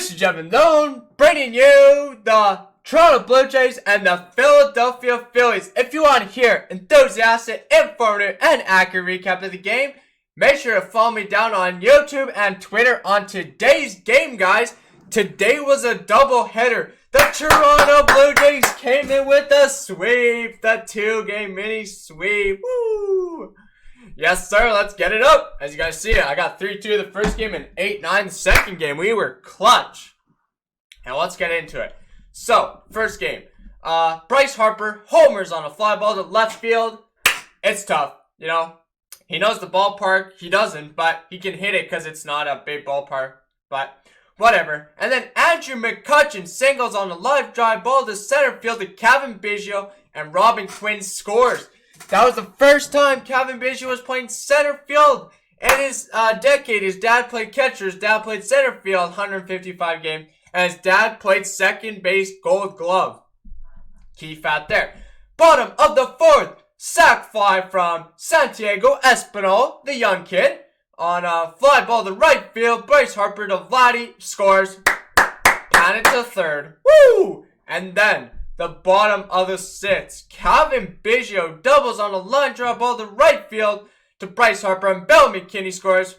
Ladies and gentlemen, known bringing you the Toronto Blue Jays and the Philadelphia Phillies. If you want to hear enthusiastic, informative, and accurate recap of the game, make sure to follow me down on YouTube and Twitter on today's game, guys. Today was a doubleheader. The Toronto Blue Jays came in with a sweep, the 2-game mini sweep. Woo! Yes, sir. Let's get it up. As you guys see, I got 3-2 the first game and 8-9 the second game. We were clutch. And let's get into it. So, first game. Bryce Harper homers on a fly ball to left field. It's tough, you know. He knows the ballpark. He doesn't, but he can hit it because it's not a big ballpark. But whatever. And then Andrew McCutchen singles on a live drive ball to center field to Cavan Biggio, and Robin Quinn scores. That was the first time Cavan Biggio was playing center field in his decade. His dad played catcher. His dad played center field, 155 game. And his dad played second base, Gold Glove. Key fact there. Bottom of the fourth, sac fly from Santiago Espinal, the young kid. On a fly ball to right field, Bryce Harper to Vladdy scores. And it to third. Woo! And then the bottom of the sixth, Cavan Biggio doubles on a line drive ball to right field to Bryce Harper, and Bill McKinney scores.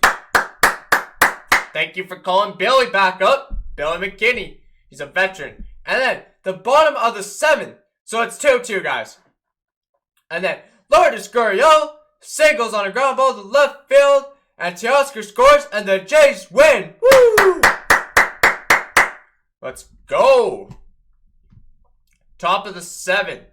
Thank you for calling Billy back up. Billy McKinney. He's a veteran. And then the bottom of the seventh. So it's 2-2, guys. And then Lourdes Gurriel singles on a ground ball to left field, and Teoscar scores, and the Jays win. Woo! Let's go. Top of the seventh.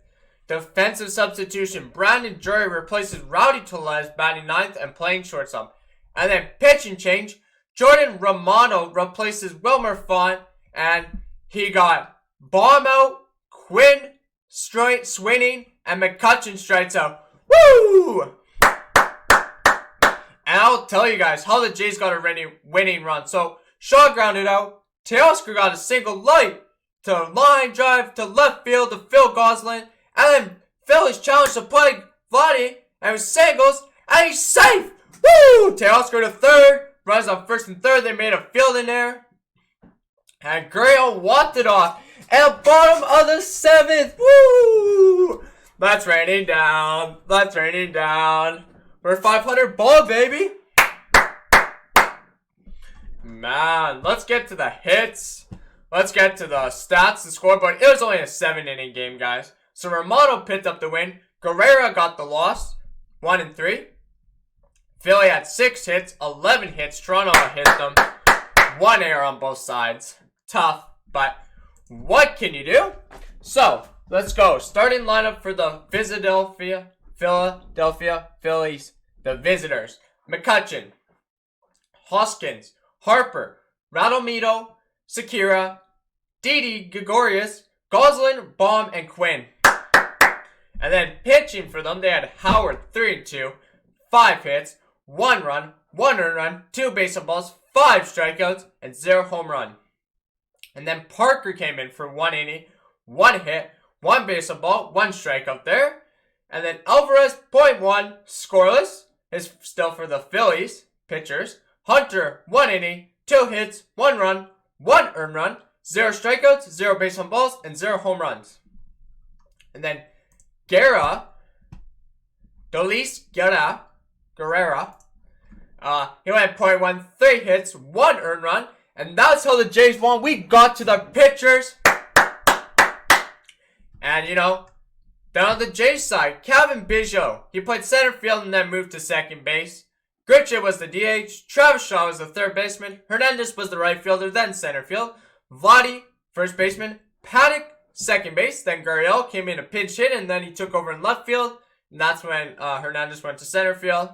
Defensive substitution. Brandon Drury replaces Rowdy Tellez, batting ninth and playing shortstop. And then pitching change. Jordan Romano replaces Wilmer Font, and he got Baum out, Quinn swinging, and McCutchen strikes out. Woo! And I'll tell you guys how the Jays got a winning run. So Shaw grounded out. Teoscar got a single light to line drive to left field to Phil Gosselin. And then Phillies challenged to play Vladdy, and it singles, and he's safe! Woo! Teoscar to third. Runs on first and third. They made a field in there. And Gurriel walked it off. And the bottom of the seventh. Woo! That's raining down. That's raining down. We're 500 ball, baby. Man, let's get to the hits. Let's get to the stats, the scoreboard. It was only a 7-inning game, guys. So Romano picked up the win. Guerrera got the loss. 1-3. Philly had 6 hits, 11 hits. Toronto hit them. 1 error on both sides. Tough, but what can you do? So, let's go. Starting lineup for the Philadelphia Phillies. The visitors. McCutchen, Hoskins, Harper, Radomito, Sakira, Didi Gregorius, Gosselin, Baum, and Quinn. And then pitching for them, they had Howard, 3-2, 5 hits, 1 run, 1 earned run, 2 base hit balls, 5 strikeouts, and 0 home run. And then Parker came in for 1 inning, 1 hit, 1 base hit ball, 1 strikeout there. And then Alvarez, 0.1, scoreless, is still for the Phillies pitchers. Hunter, 1 inning, 2 hits, 1 run, 1 earned run, 0 strikeouts, 0 base hit balls, and 0 home runs. And then Guerrera, he went 0.1, 3 hits, 1 earned run, and that's how the Jays won. We got to the pitchers. And, you know, then on the Jays side, Cavan Biggio, he played center field and then moved to second base. Gritchett was the DH, Travis Shaw was the third baseman, Hernandez was the right fielder, then center field, Vladdy, first baseman, Paddock, second base, then Gurriel came in a pinch hit, and then he took over in left field, and that's when Hernandez went to center field,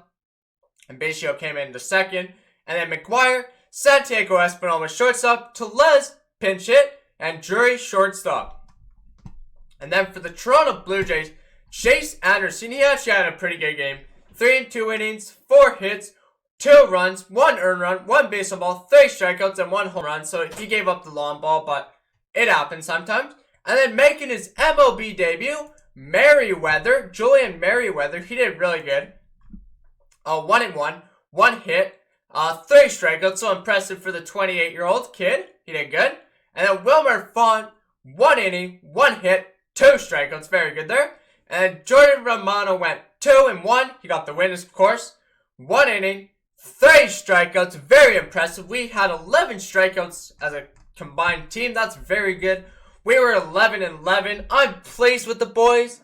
and Biggio came in to second, and then McGuire, Santiago Espinal was shortstop, Tellez pinch hit, and Drury shortstop. And then for the Toronto Blue Jays, Chase Anderson, he actually had a pretty good game. 3 2 innings, 4 hits, 2 runs, 1 earned run, 1 base hit ball, 3 strikeouts, and 1 home run. So he gave up the long ball, but it happens sometimes. And then making his MLB debut, Julian Merriweather, he did really good. 1-1, 1 hit, 3 strikeouts, so impressive for the 28-year-old kid. He did good. And then Wilmer Font, 1 inning, 1 hit, 2 strikeouts. Very good there. And Jordan Romano went 2 and 1. He got the win, of course. 1 inning, 3 strikeouts. Very impressive. We had 11 strikeouts as a combined team. That's very good. We were 11 and 11. I'm pleased with the boys.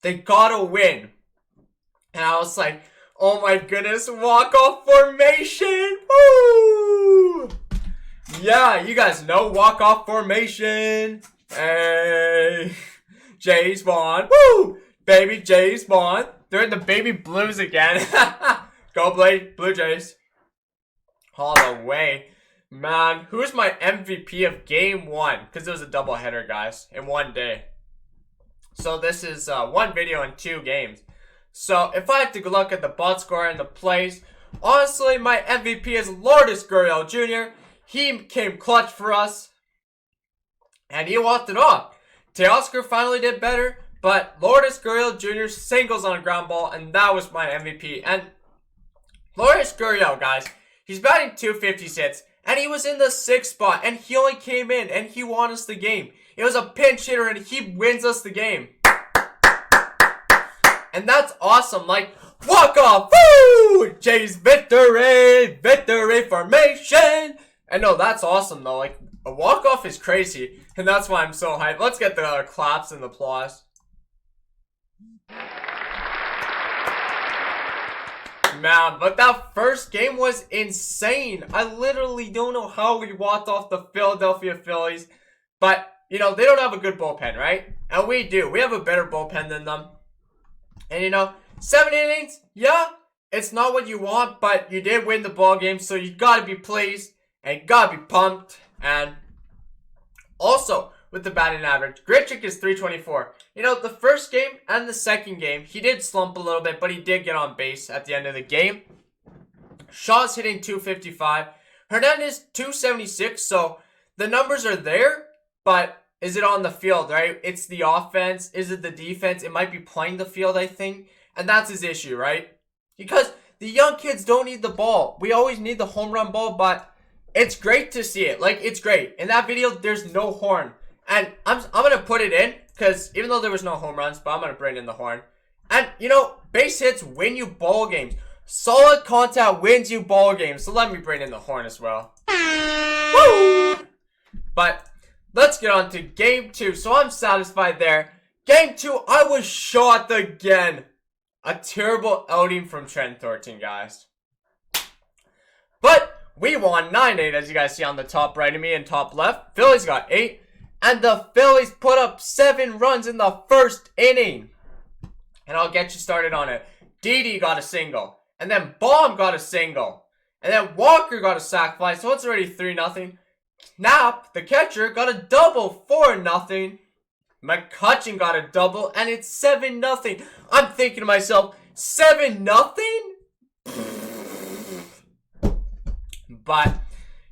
They got a win. And I was like, oh my goodness, walk-off formation. Woo! Yeah, you guys know walk-off formation. Hey, Jays won. Woo! Baby Jays won. They're in the baby blues again. Go Blue Jays. All the way. Man, who's my MVP of game 1? Because it was a doubleheader, guys, in one day. So this is 1 video and 2 games. So if I have to look at the box score and the plays, honestly, my MVP is Lourdes Gurriel Jr. He came clutch for us, and he walked it off. Teoscar finally did better, but Lourdes Gurriel Jr. singles on a ground ball, and that was my MVP. And Lourdes Gurriel, guys, he's batting .256, and he was in the 6th spot, and he only came in, and he won us the game. It was a pinch hitter, and he wins us the game. And that's awesome. Like, walk off. Woo! Jays victory. Victory formation. And no, that's awesome though. Like, a walk off is crazy. And that's why I'm so hyped. Let's get the claps and the applause. Man, but that first game was insane. I literally don't know how we walked off the Philadelphia Phillies. But, you know, they don't have a good bullpen, right? And we do. We have a better bullpen than them. And you know, 7 innings, yeah, it's not what you want, but you did win the ball game, so you gotta be pleased and gotta be pumped. And also, with the batting average, Grichuk is .324. You know, the first game and the second game, he did slump a little bit, but he did get on base at the end of the game. Shaw's hitting .255. Hernandez .276, so the numbers are there, but is it on the field, right? It's the offense. Is it the defense? It might be playing the field, I think. And that's his issue, right? Because the young kids don't need the ball. We always need the home run ball, but it's great to see it. Like, it's great. In that video, there's no horn. And I'm going to put it in, because even though there was no home runs, but I'm going to bring in the horn. And, you know, base hits win you ball games. Solid contact wins you ball games. So let me bring in the horn as well. Woo! But let's get on to game 2. So I'm satisfied there. Game 2, I was shot again. A terrible outing from Trent Thornton, guys. But we won 9-8, as you guys see on the top right of me and top left. Phillies got 8. And the Phillies put up 7 runs in the first inning. And I'll get you started on it. Didi got a single. And then Baum got a single. And then Walker got a sac fly. So it's already 3-0. Knapp, the catcher, got a double, 4-0. McCutchen got a double, and it's 7-0. I'm thinking to myself, 7-0? But,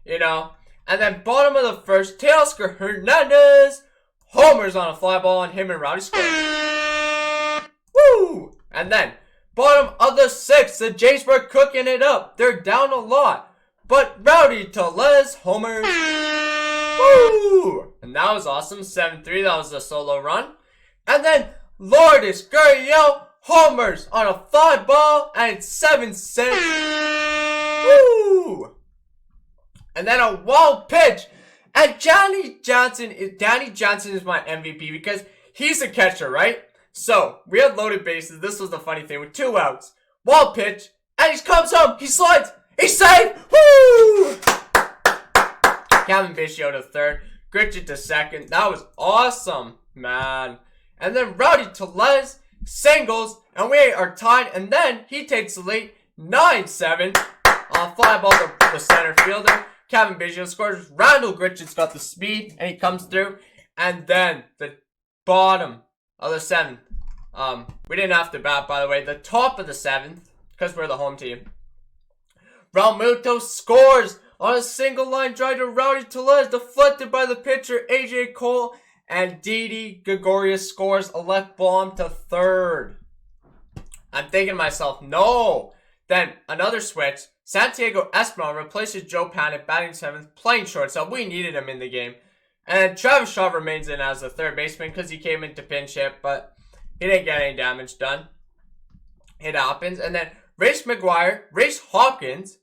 you know, and then bottom of the first, Teoscar Hernandez homers on a fly ball, and him and Rowdy score. Woo! And then, bottom of the 6th, the Jays were cooking it up. They're down a lot. But Rowdy Tellez homers. Woo! And that was awesome. 7-3. That was a solo run. And then Lourdes Gurriel homers on a fly ball. And it's 7-6. Woo! And then a wild pitch. And Danny Johnson is my MVP because he's a catcher, right? So, we had loaded bases. This was the funny thing with 2 outs. Wild pitch. And he comes home. He slides. He's safe! Woo! Kevin Biggio to 3rd. Grichuk to 2nd. That was awesome, man. And then Rowdy Tellez singles. And we are tied. And then he takes the lead. 9-7. On a fly ball to the center fielder. Kevin Biggio scores. Randall Grichuk's got the speed. And he comes through. And then the bottom of the 7th. We didn't have to bat, by the way. The top of the 7th. Because we're the home team. Realmuto scores on a single line drive to Rowdy Tellez, deflected by the pitcher AJ Cole, and Didi Gregorius scores a left bomb to 3rd. I'm thinking to myself, no. Then another switch. Santiago Espinal replaces Joe Panik, batting 7th, playing shortstop. We needed him in the game. And Travis Shaw remains in as the third baseman because he came in to pinch hit, but he didn't get any damage done. It happens. And then Race Hawkins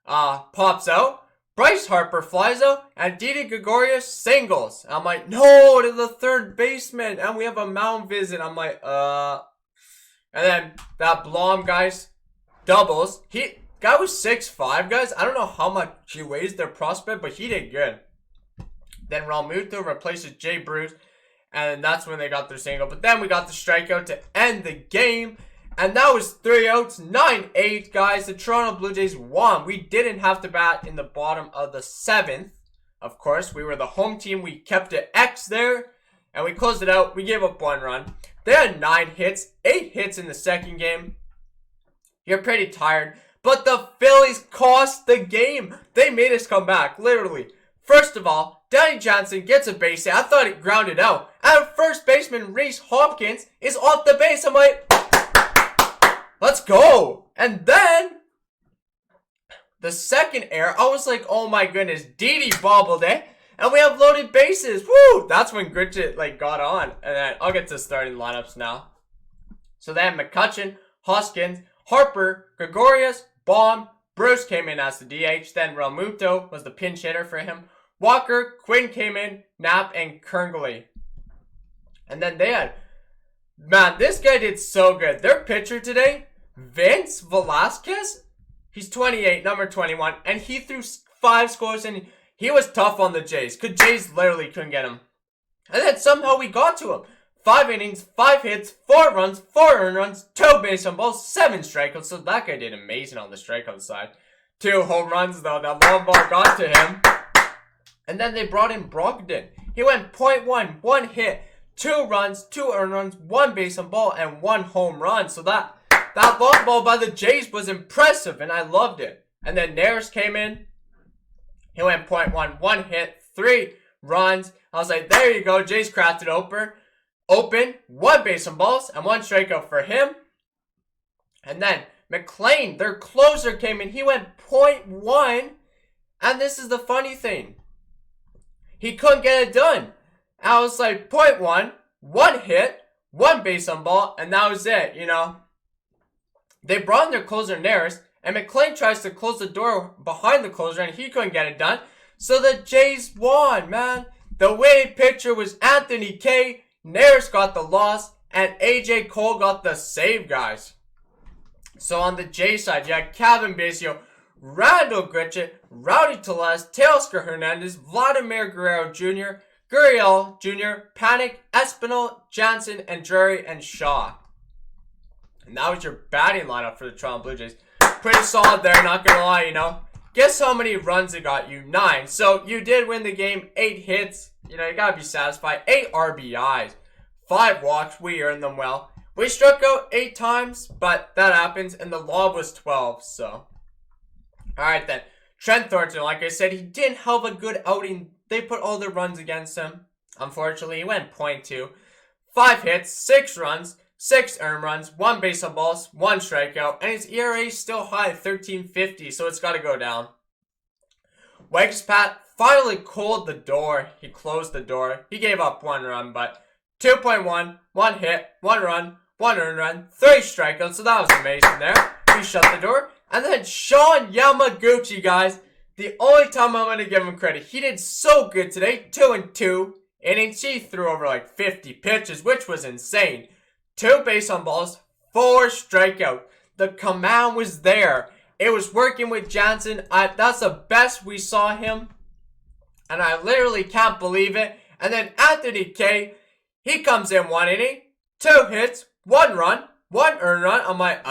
pops out. Bryce Harper flies out. And Didi Gregorius singles. I'm like, no, to the third baseman. And we have a mound visit. I'm like, And then that Blom, guys, doubles. Guy was 6'5", guys. I don't know how much he weighs, their prospect, but he did good. Then Realmuto replaces Jay Bruce, and that's when they got their single. But then we got the strikeout to end the game, and that was 3 outs, 9-8, guys. The Toronto Blue Jays won. We didn't have to bat in the bottom of the 7th. Of course, we were the home team. We kept it X there, and we closed it out. We gave up 1 run. They had 9 hits, 8 hits in the second game. You're pretty tired. But the Phillies cost the game. They made us come back, literally. First of all, Danny Johnson gets a base hit. I thought it grounded out. And first baseman Rhys Hopkins is off the base. I'm like, let's go. And then, the second error, I was like, oh my goodness, Didi bobbled it. And we have loaded bases. Woo! That's when Gritchett got on. And then I'll get to starting lineups now. So then McCutchen, Hoskins, Harper, Gregorius, Baum, Bruce came in as the DH. Then Realmuto was the pinch hitter for him. Walker, Quinn came in, Knapp, and Kerngley. And then they had... Man, this guy did so good. Their pitcher today, Vince Velasquez, he's 28, number 21, and he threw 5 scores, and he was tough on the Jays, because Jays literally couldn't get him. And then somehow we got to him. 5 innings, 5 hits, 4 runs, 4 earned runs, 2 base on balls, 7 strikeouts. So that guy did amazing on the strikeout side. 2 home runs though. That long ball got to him. And then they brought in Brogdon. He went .1, 1 hit, 2 runs, 2 earned runs, 1 base on ball, and 1 home run. So that long ball by the Jays was impressive, and I loved it. And then Neris came in. He went .1, 1 hit, 3 runs. I was like, there you go. Jays crafted open, 1 base on balls, and 1 strikeout for him. And then McLean, their closer, came in. He went .1, and this is the funny thing. He couldn't get it done. I was like, .1, 1 hit, 1 base on ball, and that was it, you know. They brought in their closer, Neris, and McLean tries to close the door behind the closer, and he couldn't get it done. So the Jays won, man. The winning pitcher was Anthony Kay. Neris got the loss, and AJ Cole got the save, guys. So on the J side, you had Calvin Basio, Randall Gritchett, Rowdy Tellez, Teoscar Hernandez, Vladimir Guerrero Jr., Gurriel Jr., Panik, Espinal, Jansen, and Drury, and Shaw. And that was your batting lineup for the Toronto Blue Jays. Pretty solid there, not gonna lie, you know. Guess how many runs it got you? 9. So you did win the game. 8 hits. You know, you gotta be satisfied. 8 RBIs. 5 walks. We earned them well. We struck out 8 times, but that happens. And the lob was 12, so. Alright then. Trent Thornton, like I said, he didn't have a good outing. They put all the runs against him. Unfortunately, he went .2. 5 hits, 6 runs, 6 earned runs, 1 base on balls, 1 strikeout, and his ERA is still high, 13.50, so it's got to go down. Wagspat finally closed the door. He closed the door. He gave up 1 run, but 2.1, 1 hit, 1 run, 1 earned run, 3 strikeouts, so that was amazing there. He shut the door. And then Sean Yamaguchi, guys, the only time I'm going to give him credit. He did so good today, 2-2 innings. He threw over like 50 pitches, which was insane. 2 base on balls, 4 strikeout. The command was there. It was working with Jansen. That's the best we saw him. And I literally can't believe it. And then Anthony Kay, he comes in 1 inning, 2 hits, 1 run, 1 earned run. I'm like,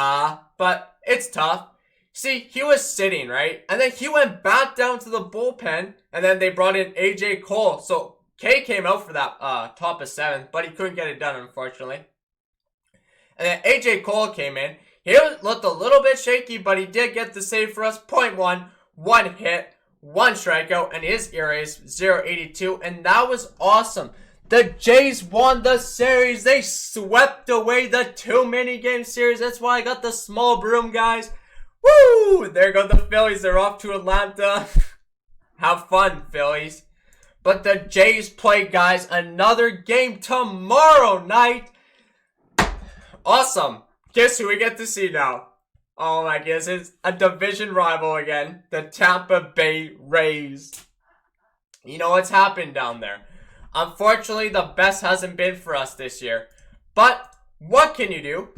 but it's tough. See, he was sitting, right? And then he went back down to the bullpen. And then they brought in AJ Cole. So Kay came out for that top of 7th, but he couldn't get it done, unfortunately. And then AJ Cole came in. He looked a little bit shaky, but he did get the save for us. 0.1, 1 hit, 1 strikeout, and his ERA is 0.82. And that was awesome. The Jays won the series. They swept away the 2 mini-game series. That's why I got the small broom, guys. Woo! There go the Phillies. They're off to Atlanta. Have fun, Phillies. But the Jays play, guys, another game tomorrow night. Awesome. Guess who we get to see now? Oh my goodness, it's a division rival again. The Tampa Bay Rays. You know what's happened down there. Unfortunately, the best hasn't been for us this year. But what can you do?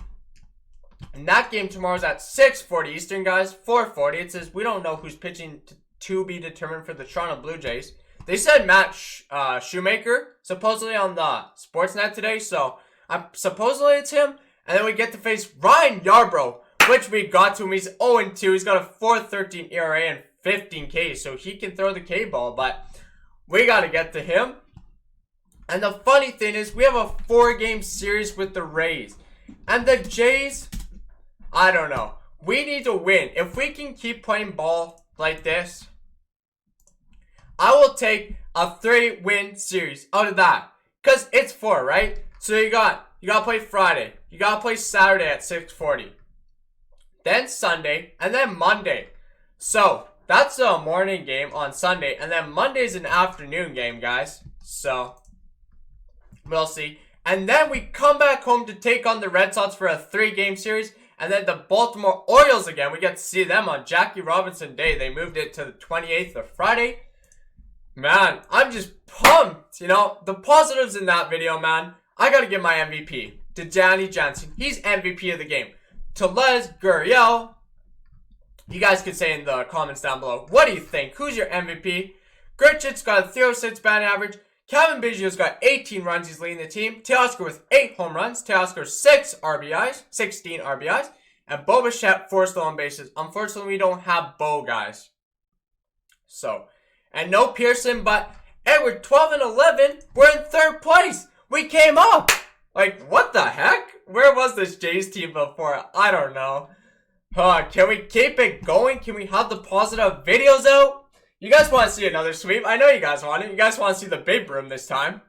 And that game tomorrow is at 6:40 Eastern, guys. 4:40. It says we don't know who's pitching to be determined for the Toronto Blue Jays. They said Matt Shoemaker, supposedly on the Sportsnet today. So supposedly it's him. And then we get to face Ryan Yarbrough, which we got to him. He's 0-2. He's got a 4.13 ERA and 15 Ks. So he can throw the K ball. But we got to get to him. And the funny thing is, we have a 4-game series with the Rays. And the Jays, I don't know. We need to win. If we can keep playing ball like this, I will take a 3-win series out of that. Because it's 4, right? So you got to play Friday. You got to play Saturday at 6:40. Then Sunday. And then Monday. So that's a morning game on Sunday. And then Monday's an afternoon game, guys. So we'll see. And then we come back home to take on the Red Sox for a 3-game series. And then the Baltimore Orioles again. We get to see them on Jackie Robinson Day. They moved it to the 28th of Friday. Man, I'm just pumped. You know, the positives in that video, man. I got to give my MVP to Danny Jansen. He's MVP of the game. To Les Gurriel. You guys can say in the comments down below. What do you think? Who's your MVP? Grichuk's got a 306 batting average. Kevin Biggio's got 18 runs. He's leading the team. Teoscar with 8 home runs. Teoscar 16 RBIs. And Bo Bichette 4 stolen bases. Unfortunately, we don't have Bo, guys. So, and no Pearson, but we're 12-11. We're in 3rd place. We came up. Like, what the heck? Where was this Jays team before? I don't know. Can we keep it going? Can we have the positive videos out? You guys want to see another sweep? I know you guys want it. You guys want to see the big broom this time.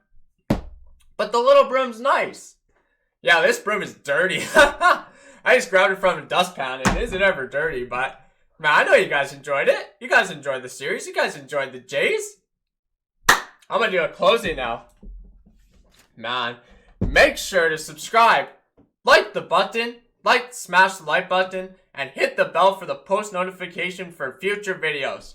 But the little broom's nice. Yeah, this broom is dirty. I just grabbed it from a dustpan. It isn't ever dirty, but man, I know you guys enjoyed it. You guys enjoyed the series. You guys enjoyed the Jays. I'm going to do a closing now. Man, make sure to subscribe. Like the button. Smash the like button. And hit the bell for the post notification for future videos.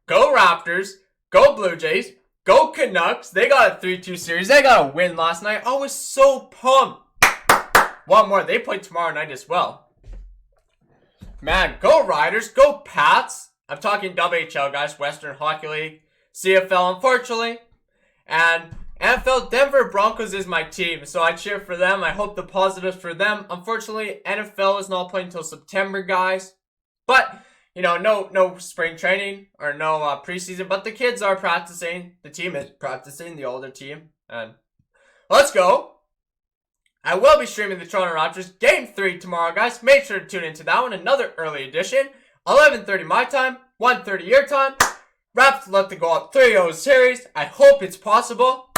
Go Raptors. Go Blue Jays. Go Canucks. They got a 3-2 series. They got a win last night. I was so pumped. One more. They play tomorrow night as well. Man, go Riders. Go Pats. I'm talking WHL, guys. Western Hockey League. CFL, unfortunately. And NFL, Denver Broncos is my team. So I cheer for them. I hope the positives for them. Unfortunately, NFL is not playing until September, guys. But you know, no spring training or no preseason, but the kids are practicing. The team is practicing, the older team. And let's go. I will be streaming the Toronto Raptors Game 3 tomorrow, guys. Make sure to tune into that one. Another early edition. 11:30 my time, 1:30 your time. Raps let to go up 3-0 series. I hope it's possible.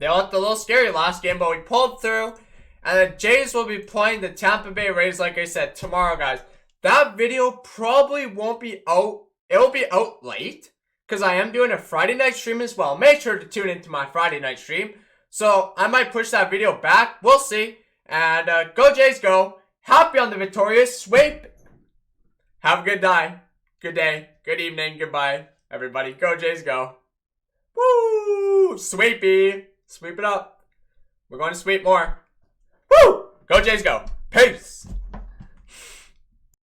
They looked a little scary last game, but we pulled through. And the Jays will be playing the Tampa Bay Rays, like I said, tomorrow, guys. That video probably won't be out. It will be out late because I am doing a Friday night stream as well. Make sure to tune into my Friday night stream. So I might push that video back. We'll see. And go Jays, go. Happy on the victorious sweep. Have a good day. Good day. Good evening. Goodbye, everybody. Go Jays, go. Woo! Sweepy. Sweep it up. We're going to sweep more. Woo! Go Jays, go. Peace.